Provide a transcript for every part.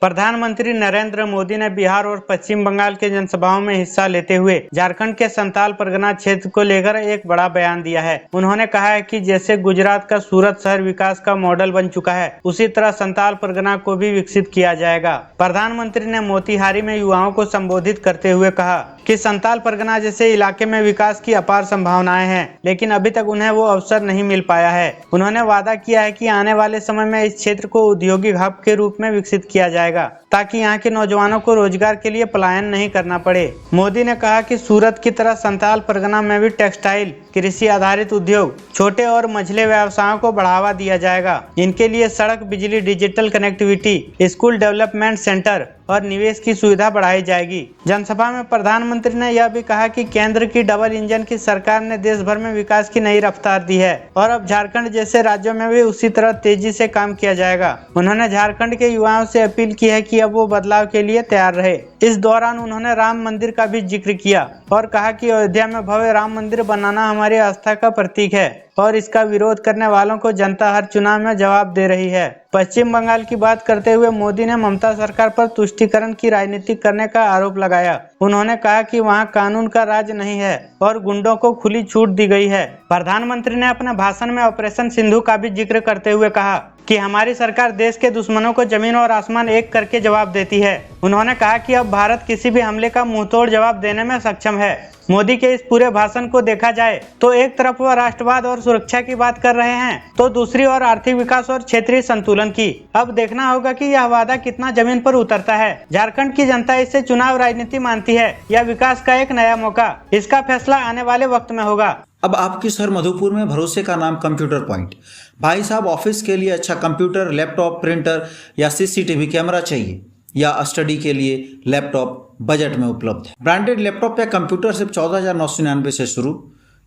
प्रधानमंत्री नरेंद्र मोदी ने बिहार और पश्चिम बंगाल के जनसभाओं में हिस्सा लेते हुए झारखंड के संताल परगना क्षेत्र को लेकर एक बड़ा बयान दिया है। उन्होंने कहा है कि जैसे गुजरात का सूरत शहर विकास का मॉडल बन चुका है, उसी तरह संताल परगना को भी विकसित किया जाएगा। प्रधानमंत्री ने मोतिहारी में युवाओं को संबोधित करते हुए कहा कि संताल परगना जैसे इलाके में विकास की अपार संभावनाएं हैं, लेकिन अभी तक उन्हें वो अवसर नहीं मिल पाया है। उन्होंने वादा किया है कि आने वाले समय में इस क्षेत्र को औद्योगिक हब के रूप में विकसित किया जाएगा, ताकि यहाँ के नौजवानों को रोजगार के लिए पलायन नहीं करना पड़े। मोदी ने कहा कि सूरत की तरह संताल परगना में भी टेक्सटाइल, कृषि आधारित उद्योग, छोटे और मझले व्यवसायों को बढ़ावा दिया जाएगा। इनके लिए सड़क, बिजली, digital connectivity, school development centre और निवेश की सुविधा बढ़ाई जाएगी। जनसभा में प्रधानमंत्री ने यह भी कहा कि केंद्र की डबल इंजन की सरकार ने देश भर में विकास की नई रफ्तार दी है और अब झारखंड जैसे राज्यों में भी उसी तरह तेजी से काम किया जाएगा। उन्होंने झारखंड के युवाओं से अपील की है कि अब वो बदलाव के लिए तैयार रहे। इस दौरान उन्होंने राम मंदिर का भी जिक्र किया और कहा कि अयोध्या में भव्य राम मंदिर बनाना हमारी आस्था का प्रतीक है और इसका विरोध करने वालों को जनता हर चुनाव में जवाब दे रही है। पश्चिम बंगाल की बात करते हुए मोदी ने ममता सरकार पर तुष्टीकरण की राजनीति करने का आरोप लगाया। उन्होंने कहा कि वहां कानून का राज नहीं है और गुंडों को खुली छूट दी गई है। प्रधानमंत्री ने अपने भाषण में ऑपरेशन सिंधु का भी जिक्र करते हुए कहा कि हमारी सरकार देश के दुश्मनों को जमीन और आसमान एक करके जवाब देती है। उन्होंने कहा कि अब भारत किसी भी हमले का मुंहतोड़ जवाब देने में सक्षम है। मोदी के इस पूरे भाषण को देखा जाए तो एक तरफ वह राष्ट्रवाद और सुरक्षा की बात कर रहे हैं, तो दूसरी ओर आर्थिक विकास और क्षेत्रीय संतुलन की। अब देखना होगा कि यह वादा कितना जमीन पर उतरता है। झारखंड की जनता इसे चुनाव राजनीति मानती है या विकास का एक नया मौका, इसका फैसला आने वाले वक्त में होगा। अब आपके शहर मधुपुर में भरोसे का नाम कंप्यूटर पॉइंट। भाई साहब, ऑफिस के लिए अच्छा कंप्यूटर, लैपटॉप, प्रिंटर या सीसीटीवी कैमरा चाहिए या स्टडी के लिए लैपटॉप बजट में उपलब्ध है। ब्रांडेड लैपटॉप या कंप्यूटर सिर्फ 14,999 से शुरू,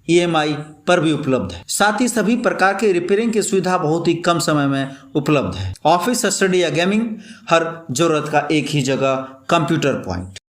EMI पर भी उपलब्ध है। साथ ही सभी प्रकार के रिपेयरिंग की सुविधा बहुत ही कम समय में उपलब्ध है। ऑफिस, स्टडी या गेमिंग, हर जरूरत का एक ही जगह, कंप्यूटर पॉइंट।